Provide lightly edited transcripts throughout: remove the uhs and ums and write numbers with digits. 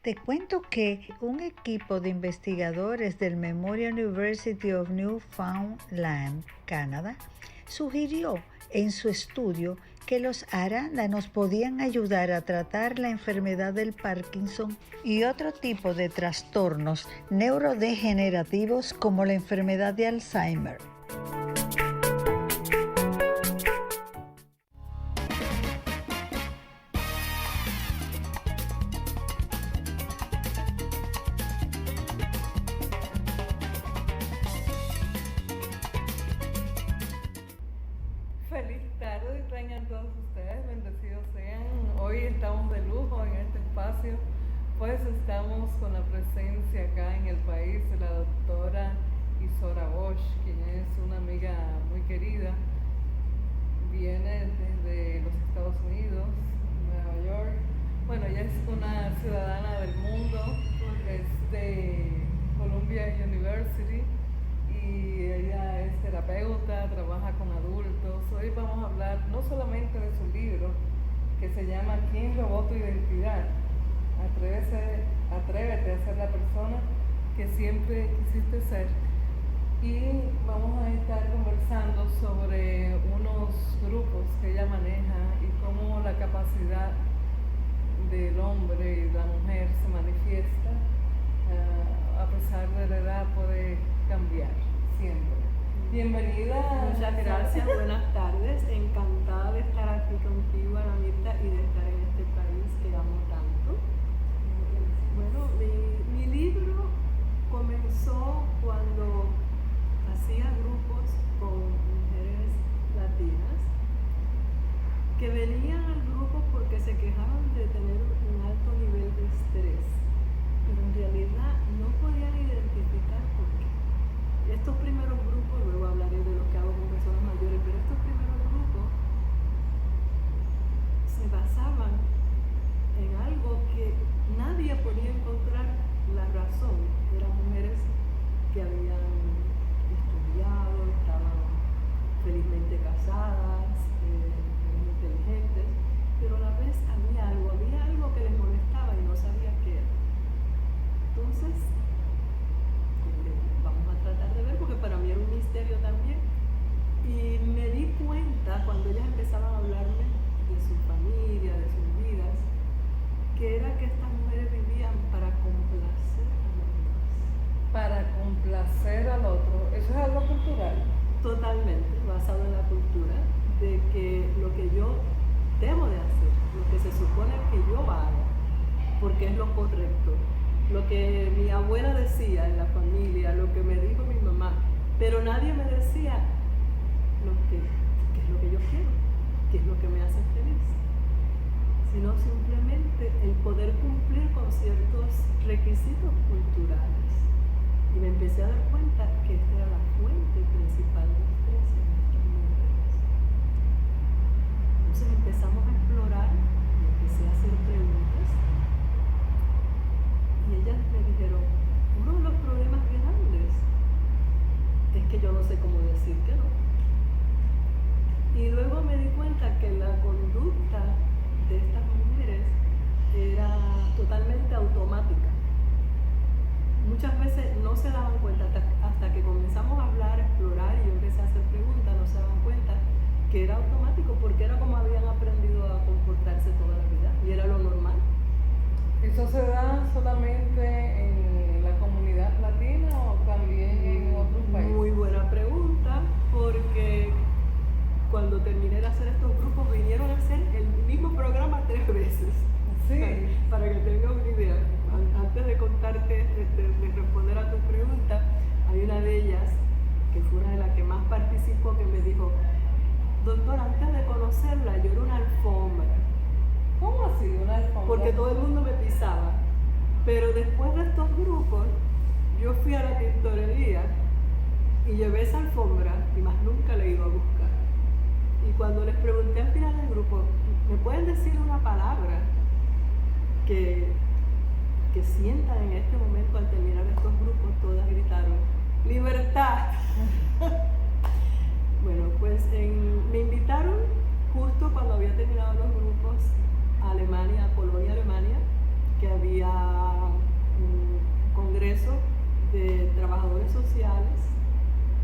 Te cuento que un equipo de investigadores del Memorial University of Newfoundland, Canadá, sugirió en su estudio que los arándanos podían ayudar a tratar la enfermedad del Parkinson y otro tipo de trastornos neurodegenerativos como la enfermedad de Alzheimer. Feliz tarde tengan todos ustedes, bendecidos sean. Hoy estamos de lujo en este espacio, pues estamos con la presencia acá en el país de la doctora Isora Bosch, quien es una amiga muy querida. Viene desde los Estados Unidos, Nueva York. Bueno, ella es una ciudadana del mundo, es de Columbia University. Y ella es terapeuta, trabaja con adultos. Hoy vamos a hablar no solamente de su libro, que se llama ¿Quién robó tu identidad? Atrévete a ser la persona que siempre quisiste ser. Y vamos a estar conversando sobre unos grupos que ella maneja y cómo la capacidad del hombre y la mujer se manifiesta a pesar de la edad, puede cambiar siempre. Bienvenida. Muchas gracias, buenas tardes. Encantada de estar aquí contigo, Anamita, y de estar en este país que amo tanto. Bueno, mi libro comenzó cuando hacía grupos con mujeres latinas que venían al grupo porque se quejaban de tener un alto nivel de estrés, pero en realidad no podían identificar por qué. Estos primeros grupos, luego hablaré de lo que hago con personas mayores, pero estos primeros grupos se basaban en algo que nadie podía encontrar la razón. Eran mujeres que habían estudiado, estaban felizmente casadas, muy inteligentes, pero a la vez había algo que les molestaba y no sabía qué era. Entonces, vamos a tratar de ver, porque para mí era un misterio también. Y me di cuenta cuando ellas empezaban a hablarme de su familia, de sus vidas, que era que estas mujeres vivían para complacer a los demás. Para complacer al otro. ¿Eso es algo cultural? Totalmente, basado en la cultura, de que lo que yo debo de hacer, lo que se supone que yo haga, porque es lo correcto, lo que mi abuela decía en la familia, lo que me dijo mi mamá, pero nadie me decía qué es lo que yo quiero, qué es lo que me hace feliz, sino simplemente el poder cumplir con ciertos requisitos culturales. Y me empecé a dar cuenta que esta era la fuente principal de estrés en nuestras mujeres. Entonces empezamos a explorar y empecé a hacer preguntas. Y ellas me dijeron, uno de los problemas grandes es que yo no sé cómo decir que no. Y luego me di cuenta que la conducta de estas mujeres era totalmente automática. Muchas veces no se daban cuenta hasta que comenzamos a hablar, a explorar, y yo empecé a hacer preguntas, no se daban cuenta que era automático, porque era como habían aprendido a comportarse toda la vida y era lo normal. ¿Eso se da solamente en la comunidad latina o también en otros países? Muy buena pregunta, porque cuando terminé de hacer estos grupos vinieron a hacer el mismo programa 3 veces. Sí. Para que tengas una idea. Antes de contarte, de responder a tu pregunta, hay una de ellas, que fue una de las que más participó, que me dijo, doctora, antes de conocerla yo era una alfombra. ¿Cómo así, una alfombra? Porque todo el mundo me pisaba. Pero después de estos grupos, yo fui a la tintorería y llevé esa alfombra y más nunca la he ido a buscar. Y cuando les pregunté al final del grupo, ¿me pueden decir una palabra que sientan en este momento al terminar estos grupos? Todas gritaron, ¡libertad! Bueno, pues me invitaron justo cuando había terminado los grupos a Alemania, a Polonia, Alemania, que había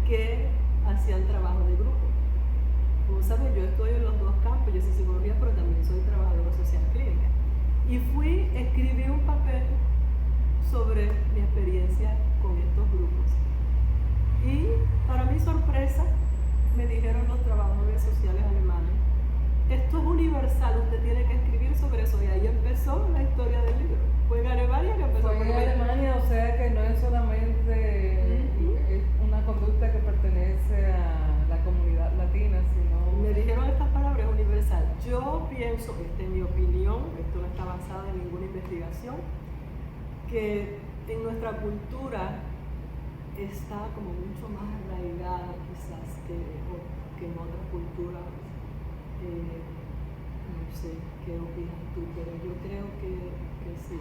que hacían trabajo de grupo. Como saben, yo estoy en los dos campos, yo soy psicología, pero también soy trabajadora social clínica. Y escribí un papel sobre mi experiencia con estos grupos. Y para mi sorpresa, me dijeron los trabajadores sociales alemanes, esto es universal, usted tiene que escribir sobre eso. Y ahí empezó la historia del libro. Fue en Alemania que empezó. Fue en Alemania, o sea que no es solamente una conducta que pertenece a la comunidad latina, sino... Me dijeron estas palabras, universal. Yo pienso, esta es mi opinión, esto no está basado en ninguna investigación, que en nuestra cultura está como mucho más arraigada quizás que en otras culturas. No sé qué opinas tú, pero yo creo que sí.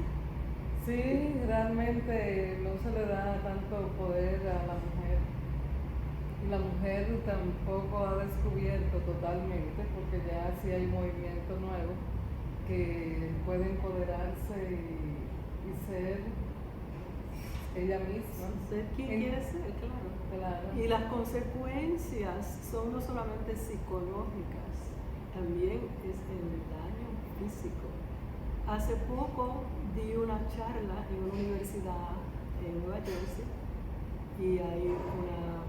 Sí, realmente no se le da tanto poder a la mujer. Y la mujer tampoco ha descubierto totalmente, porque ya sí hay movimiento nuevo que puede empoderarse y ser ella misma. Ser quien quiere ser, claro. Y las consecuencias son no solamente psicológicas, también es el daño físico. Hace poco di una charla en una universidad en Nueva Jersey y hay una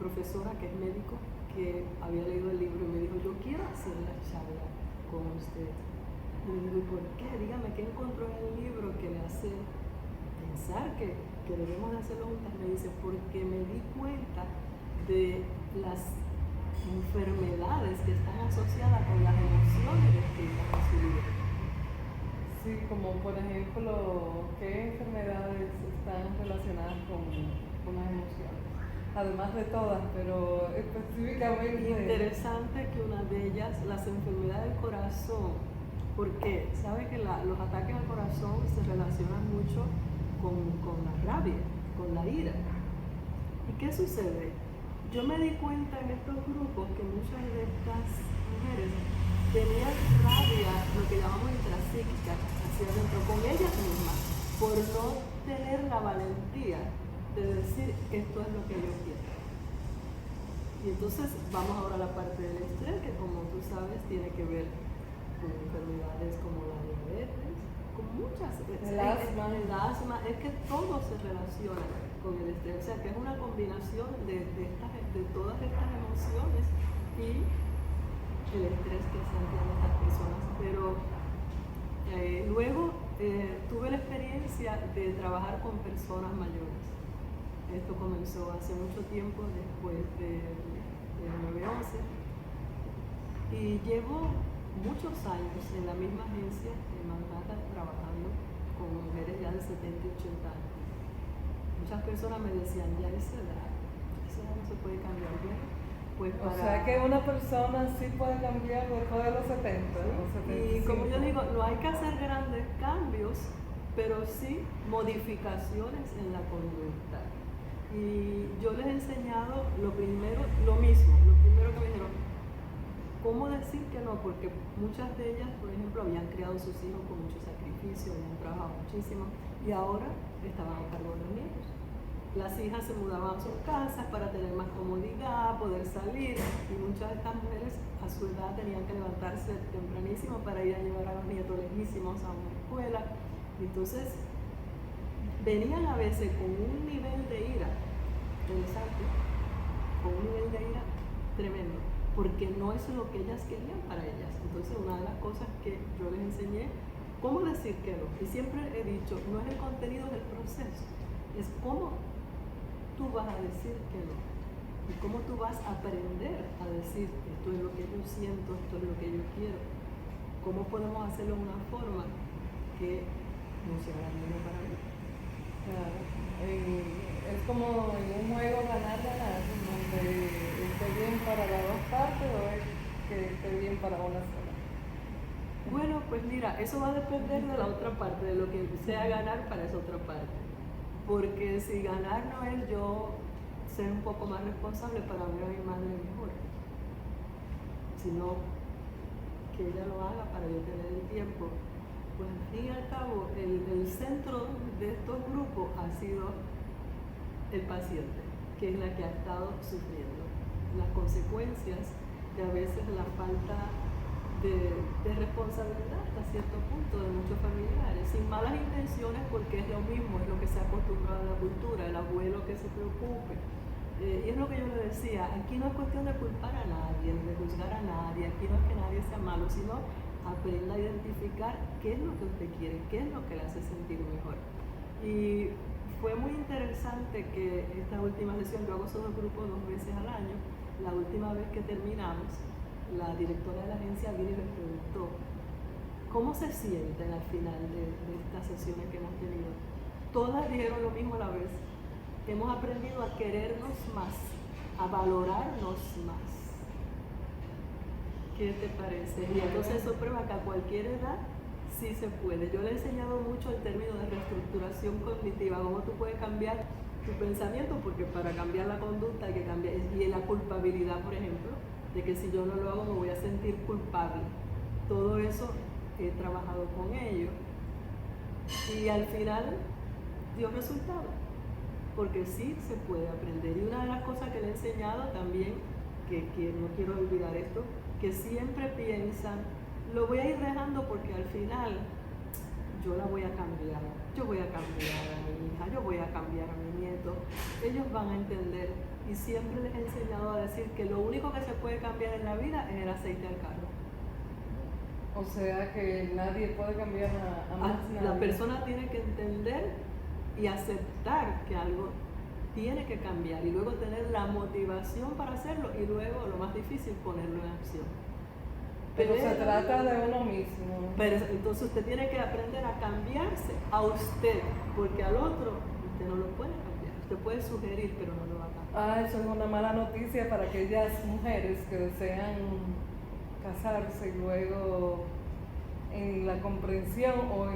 profesora que es médico que había leído el libro y me dijo, yo quiero hacer la charla con usted. Y le digo, ¿por qué? Dígame, ¿qué encontró en el libro que le hace pensar que debemos de hacerlo juntas? Me dice, porque me di cuenta de las enfermedades que están asociadas con las emociones descritas en su libro. Sí, como por ejemplo, ¿qué enfermedades están relacionadas con las emociones? Además de todas, pero específicamente... Interesante que una de ellas, las enfermedades del corazón, porque sabe que los ataques al corazón se relacionan mucho con la rabia, con la ira. ¿Y qué sucede? Yo me di cuenta en estos grupos que muchas de estas mujeres tenían rabia, lo que llamamos intrapsíquica, hacia adentro, con ellas mismas, por no tener la valentía de decir esto es lo que yo quiero. Y entonces vamos ahora a la parte del estrés, que como tú sabes tiene que ver con enfermedades como la diabetes, con muchas, el asma, es que todo se relaciona con el estrés, o sea que es una combinación de todas estas emociones y el estrés que sienten estas personas. Pero luego tuve la experiencia de trabajar con personas mayores. Esto comenzó hace mucho tiempo después del 9/11 y llevo muchos años en la misma agencia en Manhattan trabajando con mujeres ya de 70 y 80 años. Muchas personas me decían, ya esa edad no se puede cambiar. Pues o sea que una persona sí puede cambiar después de los 70, ¿sí? Y como yo digo, no hay que hacer grandes cambios, pero sí modificaciones en la conducta. Y yo les he enseñado lo primero que me dijeron, ¿cómo decir que no? Porque muchas de ellas, por ejemplo, habían criado sus hijos con mucho sacrificio, habían trabajado muchísimo y ahora estaban a cargo de los niños. Las hijas se mudaban a sus casas para tener más comodidad, poder salir, y muchas de estas mujeres a su edad tenían que levantarse tempranísimo para ir a llevar a los nietos lejísimos a una escuela. Entonces venían a veces con un nivel de ira interesante, con un nivel de ira tremendo, porque no es lo que ellas querían para ellas. Entonces una de las cosas que yo les enseñé, cómo decir que no. Y siempre he dicho, no es el contenido del proceso, es cómo tú vas a decir que no y cómo tú vas a aprender a decir esto es lo que yo siento, esto es lo que yo quiero. ¿Cómo podemos hacerlo de una forma que no sea dañino para mí? Claro. Es como en un juego ganar, donde esté bien para las dos partes o es que esté bien para una sola. Bueno, pues mira, eso va a depender de la otra parte, de lo que sea ganar para esa otra parte. Porque si ganar no es yo ser un poco más responsable para ver a mi madre mejor, sino que ella lo haga para yo tener el tiempo. Pues al fin y al cabo, el centro de estos grupos ha sido el paciente. que es la que ha estado sufriendo las consecuencias de a veces la falta de responsabilidad hasta cierto punto de muchos familiares, sin malas intenciones, porque es lo mismo, es lo que se ha acostumbrado a la cultura, el abuelo que se preocupe. Y es lo que yo le decía, aquí no es cuestión de culpar a nadie, de juzgar a nadie, aquí no es que nadie sea malo, sino aprenda a identificar qué es lo que usted quiere, qué es lo que le hace sentir mejor. Y fue muy interesante que esta última sesión, yo hago esos grupos 2 veces al año, la última vez que terminamos, la directora de la agencia vino y me preguntó ¿cómo se sienten al final de estas sesiones que hemos tenido? Todas dijeron lo mismo a la vez. Hemos aprendido a querernos más, a valorarnos más. ¿Qué te parece? Y entonces eso prueba que a cualquier edad sí se puede. Yo le he enseñado mucho el término de reestructuración cognitiva, cómo tú puedes cambiar tu pensamiento, porque para cambiar la conducta hay que cambiar, y la culpabilidad, por ejemplo, de que si yo no lo hago me voy a sentir culpable. Todo eso he trabajado con ello y al final dio resultado, porque sí se puede aprender. Y una de las cosas que le he enseñado también, que no quiero olvidar esto, que siempre piensan, lo voy a ir dejando porque al final yo la voy a cambiar, yo voy a cambiar a mi hija, yo voy a cambiar a mi nieto, ellos van a entender. Y siempre les he enseñado a decir que lo único que se puede cambiar en la vida es el aceite al carro. O sea que nadie puede cambiar a más nadie. La persona tiene que entender y aceptar que algo tiene que cambiar y luego tener la motivación para hacerlo y luego, lo más difícil, ponerlo en acción. Pero se trata de uno mismo. Pero entonces usted tiene que aprender a cambiarse a usted, porque al otro usted no lo puede cambiar. Usted puede sugerir, pero no lo va a cambiar. Eso es una mala noticia para aquellas mujeres que desean casarse y luego en la comprensión o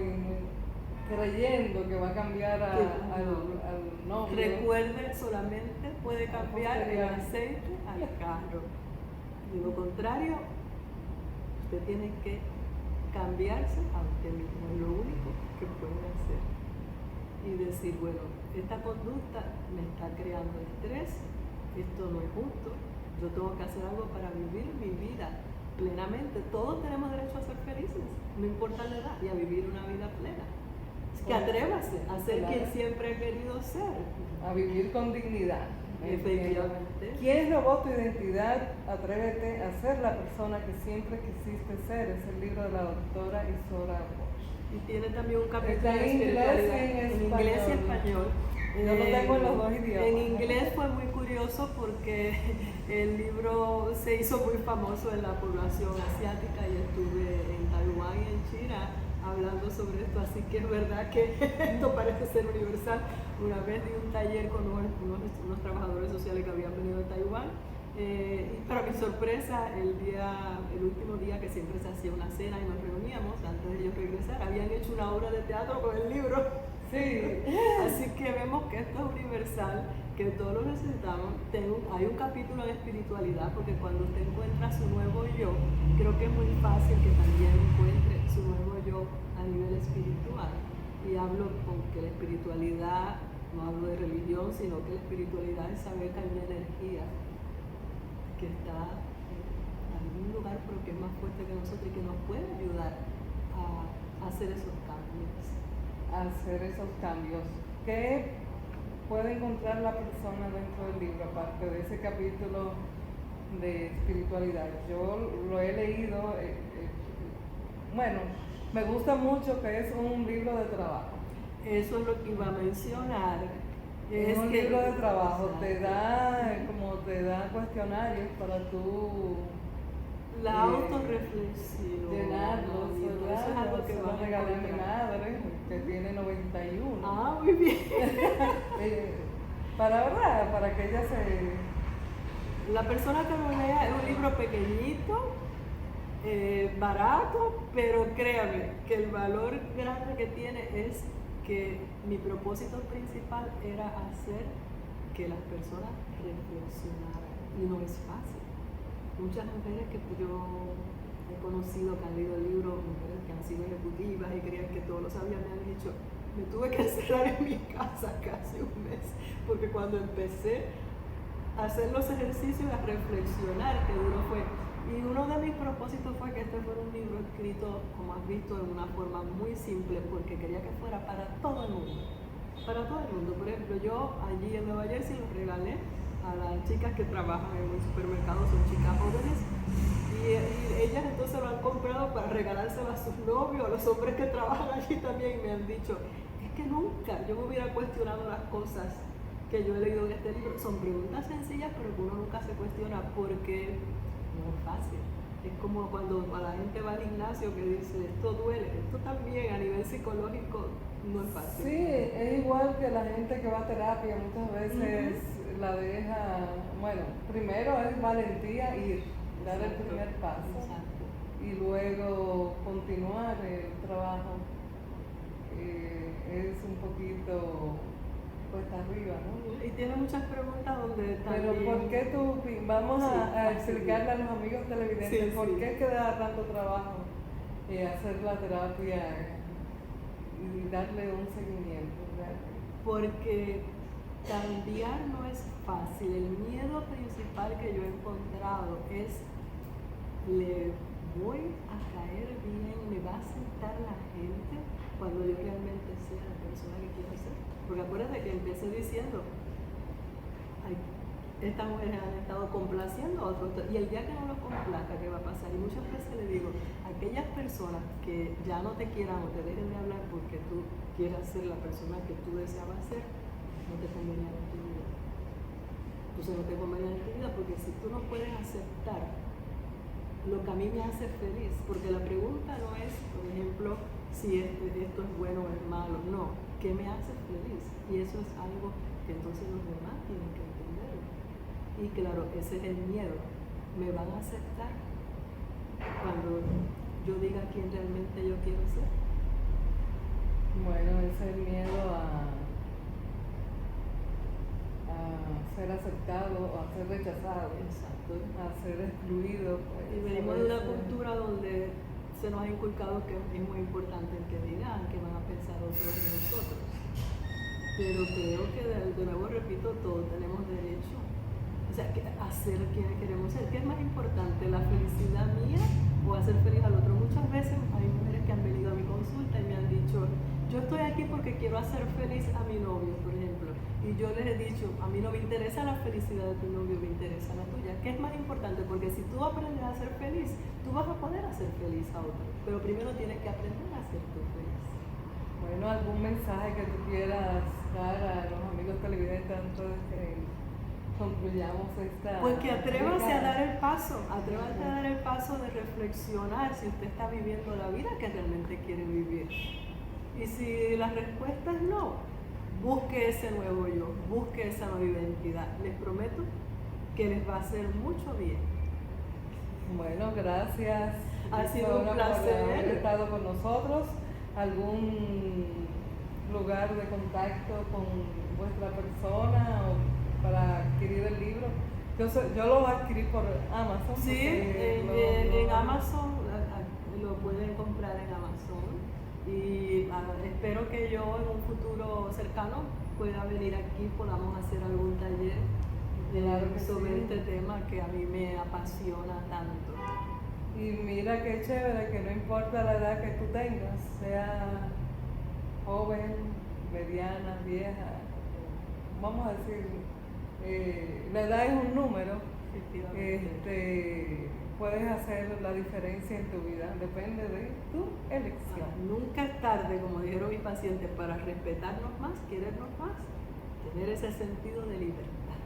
creyendo que va a cambiar al novio. Recuerde, solamente puede cambiar el aceite al carro. De lo contrario, usted tiene que cambiarse a usted mismo, es lo único que puede hacer. Y decir, bueno, esta conducta me está creando estrés, esto no es justo, yo tengo que hacer algo para vivir mi vida plenamente. Todos tenemos derecho a ser felices, no importa la edad, y a vivir una vida plena. Es que atrévase a ser quien siempre ha querido ser. A vivir con dignidad. Efectivamente. ¿Quién robó tu identidad? Atrévete a ser la persona que siempre quisiste ser. Es el libro de la doctora Isora Bosch. Y tiene también un capítulo en inglés y español. Yo lo tengo en los dos idiomas. En inglés fue muy curioso porque el libro se hizo muy famoso en la población asiática y estuve en Taiwán y en China hablando sobre esto, así que es verdad que esto parece ser universal. Una vez di un taller con unos trabajadores sociales que habían venido de Taiwán y para mi sorpresa el último día que siempre se hacía una cena y nos reuníamos antes de ellos regresar, habían hecho una obra de teatro con el libro. Sí. Así que vemos que esto es universal, que todos lo necesitamos. Hay un capítulo en espiritualidad, porque cuando usted encuentra su nuevo yo, creo que es muy fácil que también encuentre su nuevo yo a nivel espiritual. Y hablo con que la espiritualidad, no hablo de religión, sino que la espiritualidad es saber que hay una energía que está en algún lugar, pero que es más fuerte que nosotros y que nos puede ayudar a hacer esos cambios. ¿Qué puede encontrar la persona dentro del libro, aparte de ese capítulo de espiritualidad? Yo lo he leído, bueno, me gusta mucho que es un libro de trabajo. Eso es lo que iba a mencionar. Es un libro de trabajo, te da cuestionarios para tú la autorreflexión. Llenarlos, eso es algo que va a regalar a mi madre, que tiene 91. Ah, muy bien. Para que ella se... La persona que lo lea, es un libro pequeñito, barato, pero créame que el valor grande que tiene es que mi propósito principal era hacer que las personas reflexionaran, y no es fácil. Muchas mujeres que yo he conocido que han leído el libro, mujeres que han sido ejecutivas y creían que todo lo sabían, me han dicho, me tuve que encerrar en mi casa casi un mes, porque cuando empecé hacer los ejercicios y a reflexionar, que duro fue. Y uno de mis propósitos fue que este fuera un libro escrito, como has visto, de una forma muy simple, porque quería que fuera para todo el mundo. Para todo el mundo. Por ejemplo, yo allí en Nueva Jersey lo regalé a las chicas que trabajan en un supermercado, son chicas jóvenes, y ellas entonces lo han comprado para regalárselo a sus novios, a los hombres que trabajan allí también, y me han dicho, es que nunca yo me hubiera cuestionado las cosas que yo he leído en este libro. Son preguntas sencillas, pero que uno nunca se cuestiona porque no es fácil. Es como cuando la gente va al gimnasio que dice, esto duele, esto también a nivel psicológico no es fácil. Sí, es igual que la gente que va a terapia, muchas veces la deja, bueno, primero es valentía ir, dar el primer paso. Exacto. Y luego continuar el trabajo. Es un poquito cuesta arriba, ¿no? Y tiene muchas preguntas donde también... Pero ¿por qué vamos a explicarle a los amigos televidentes por qué queda tanto trabajo hacer la terapia y darle un seguimiento? Porque cambiar no es fácil. El miedo principal que yo he encontrado es, ¿le voy a caer bien? ¿Me va a aceptar la gente cuando yo realmente sea la persona que quiero ser? Porque acuérdate que empecé diciendo, estas mujeres han estado complaciendo a otros, y el día que no los complazca, ¿qué va a pasar? Y muchas veces le digo, aquellas personas que ya no te quieran o te dejen de hablar porque tú quieras ser la persona que tú deseabas ser, no te convenía en tu vida. Entonces no te convenía en tu vida, porque si tú no puedes aceptar lo que a mí me hace feliz, porque la pregunta no es, por ejemplo, si esto es bueno o es malo, no, ¿qué me hace feliz? Y eso es algo que entonces los demás tienen que entender. Y claro, ese es el miedo. ¿Me van a aceptar cuando yo diga quién realmente yo quiero ser? Bueno, ese es el miedo a ser aceptado, a ser rechazado, Exacto. a ser excluido. Pues, y venimos de una cultura donde se nos ha inculcado que es muy importante el que dirán, que van a pensar otros de nosotros. Pero creo que de nuevo repito, todos tenemos derecho, o sea, a ser quienes queremos ser. ¿Qué es más importante, la felicidad mía o hacer feliz al otro? Muchas veces hay mujeres que han venido a mi consulta y me han dicho, yo estoy aquí porque quiero hacer feliz a mi novio, por ejemplo. Y yo les he dicho, a mí no me interesa la felicidad de tu novio, me interesa la tuya. ¿Qué es más importante? Porque si tú aprendes a ser feliz, tú vas a poder hacer feliz a otro. Pero primero tienes que aprender a ser tú feliz. Bueno, ¿algún mensaje que tú quieras dar a los amigos televidentes antes de que concluyamos esta? Pues que atrévase a dar el paso, atrévase a dar el paso de reflexionar si usted está viviendo la vida que realmente quiere vivir. Y si la respuesta es no, busque ese nuevo yo, busque esa nueva identidad. Les prometo que les va a hacer mucho bien. Bueno, gracias. Ha sido un placer por haber estado con nosotros. ¿Algún lugar de contacto con vuestra persona o para adquirir el libro? Yo lo voy a adquirir por Amazon. Sí, en Amazon lo pueden comprar en Amazon. Y espero que yo en un futuro cercano pueda venir aquí, podamos hacer algún taller sobre este tema que a mí me apasiona tanto. Y mira qué chévere que no importa la edad que tú tengas, sea joven, mediana, vieja, vamos a decir, la edad es un número, puedes hacer la diferencia en tu vida, depende de tu elección. Nunca es tarde, como dijeron mis pacientes, para respetarnos más, querernos más, tener ese sentido de libertad.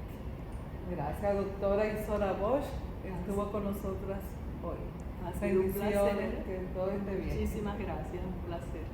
Gracias, doctora Isora Bosch, estuvo con nosotras hoy. Ha sido un placer. Que todo esté bien. Muchísimas gracias, un placer.